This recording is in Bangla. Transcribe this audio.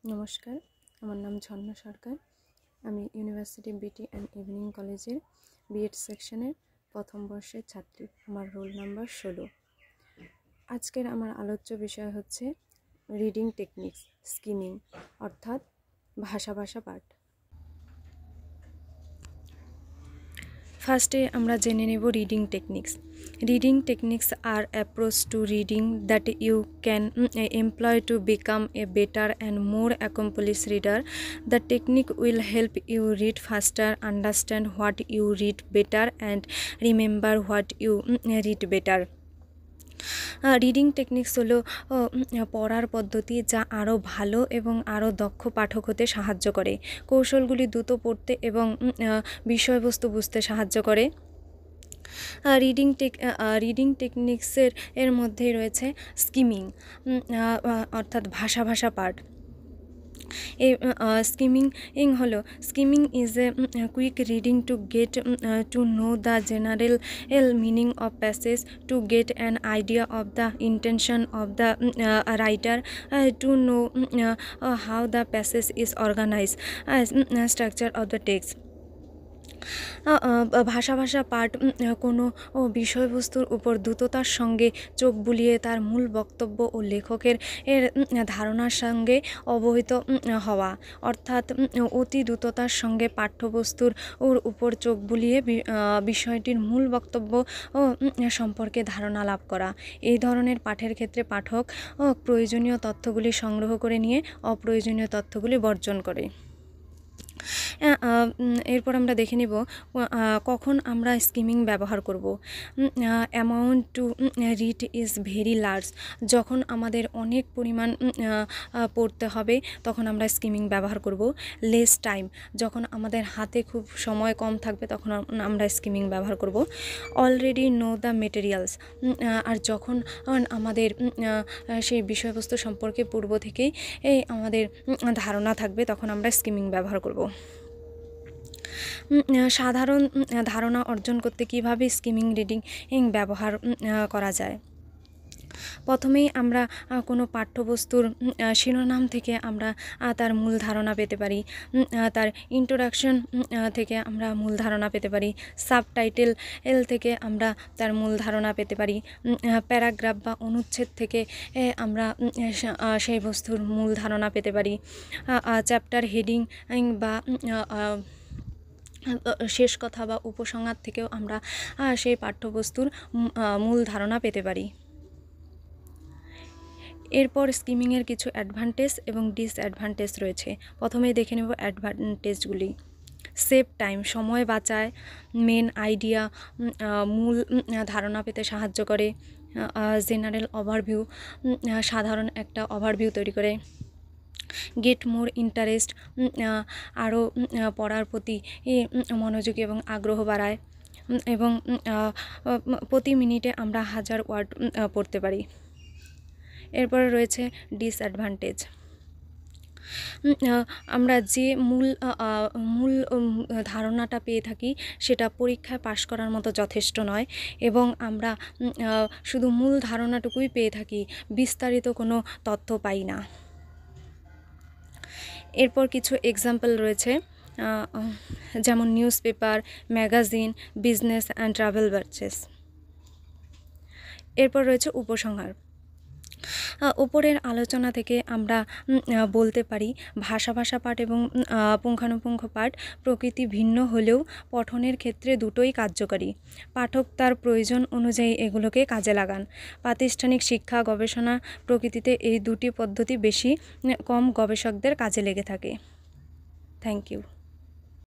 নমস্কার, আমার নাম ঝর্ণা সরকার। আমি ইউনিভার্সিটি বিটি অ্যান্ড ইভিনিং কলেজের বিএড সেকশনের প্রথম বর্ষের ছাত্রী। আমার রোল নাম্বার 16। আজকের আমার আলোচ্য বিষয় হচ্ছে রিডিং টেকনিক্স, স্কিমিং অর্থাৎ ভাষা পাঠ। ফার্স্টে আমরা জেনে নেব reading techniques. Reading techniques are approach to reading that you can employ to become a better and more accomplished reader. The technique will help you read faster, understand what you read better, and remember what you read better. Reading techniques হলো পড়ার পদ্ধতি যা আরও ভালো এবং আরও দক্ষ পাঠক হতে সাহায্য করে। কৌশলগুলি দ্রুত পড়তে এবং বিষয়বস্তু বুঝতে সাহায্য করে। রিডিং টেকনিক্সের মধ্যেই রয়েছে স্কিমিং অর্থাৎ ভাষা পাঠ। Skimming is a quick reading to get to know the general meaning of passage, to get an idea of the intention of the writer, to know how the passage is organized, structure of the text. ভাষা পাঠ কোনো বিষয়বস্তুর উপর দ্রুততার সঙ্গে চোখ বুলিয়ে তার মূল বক্তব্য ও লেখকের ধারণার সঙ্গে অবহিত হওয়া, অর্থাৎ অতি দ্রুততার সঙ্গে পাঠ্যবস্তুর উপর চোখ বুলিয়ে বিষয়টির মূল বক্তব্য সম্পর্কে ধারণা লাভ করা। এই ধরনের পাঠের ক্ষেত্রে পাঠক প্রয়োজনীয় তথ্যগুলি সংগ্রহ করে নিয়ে অপ্রয়োজনীয় তথ্যগুলি বর্জন করে। এরপর আমরা দেখে নেব কখন আমরা স্কিমিং ব্যবহার করব। Amount to read is very large. যখন আমাদের অনেক পরিমাণ পড়তে হবে তখন আমরা স্কিমিং ব্যবহার করব। লেস টাইম, যখন আমাদের হাতে খুব সময় কম থাকবে তখন আমরা স্কিমিং ব্যবহার করব। অলরেডি নো দ্য মেটেরিয়ালস, আর যখন আমাদের সেই বিষয়বস্তু সম্পর্কে পূর্ব থেকেই আমাদের ধারণা থাকবে তখন আমরা স্কিমিং ব্যবহার করব। সাধারণ ধারণা অর্জন করতে কিভাবে স্কিমিং রিডিং ব্যবহার করা যায়। প্রথমেই আমরা কোনো পাঠ্যবস্তুর শিরোনাম থেকে আমরা তার মূল ধারণা পেতে পারি, তার ইন্ট্রোডাকশন থেকে আমরা মূল ধারণা পেতে পারি, সাবটাইটেল থেকে আমরা তার মূল ধারণা পেতে পারি, প্যারাগ্রাফ বা অনুচ্ছেদ থেকে আমরা সেই বস্তুর মূল ধারণা পেতে পারি, চ্যাপ্টার হেডিং বা শেষ কথা বা উপসংহার থেকেও আমরা সেই পাঠ্যবস্তুর মূল ধারণা পেতে পারি। এরপর স্কিমিংয়ের কিছু অ্যাডভান্টেজ এবং ডিসঅ্যাডভান্টেজ রয়েছে। প্রথমেই দেখে নেব অ্যাডভান্টেজগুলি। সেভ টাইম, সময় বাঁচায়, মেন আইডিয়া মূল ধারণা পেতে সাহায্য করে, জেনারেল ওভারভিউ সাধারণ একটা ওভারভিউ তৈরি করে, গেট মোর ইন্টারেস্ট আরও পড়ার প্রতি মনোযোগী এবং আগ্রহ বাড়ায়, এবং প্রতি মিনিটে আমরা 1000 ওয়ার্ড পড়তে পারি। এরপরে রয়েছে ডিসঅ্যাডভান্টেজ। আমরা যে মূল ধারণাটা পেয়ে থাকি সেটা পরীক্ষায় পাশ করার মতো যথেষ্ট নয়, এবং আমরা শুধু মূল ধারণাটুকুই পেয়ে থাকি, বিস্তারিত কোনো তথ্য পাই না। এরপর কিছু এক্সাম্পল রয়েছে, যেমন news paper, magazine, business and travel purchase. এরপর রয়েছে উপসংহার। উপরের আলোচনা থেকে আমরা বলতে পারি ভাষা পাঠ এবং পুঙ্খানুপুঙ্খ পাঠ প্রকৃতি ভিন্ন হলেও পঠনের ক্ষেত্রে দুটোই কার্যকরী। পাঠক তার প্রয়োজন অনুযায়ী এগুলোকে কাজে লাগান। প্রাতিষ্ঠানিক শিক্ষা, গবেষণা প্রকৃতিতে এই দুটি পদ্ধতি বেশি কম গবেষকদের কাজে লেগে থাকে। Thank you.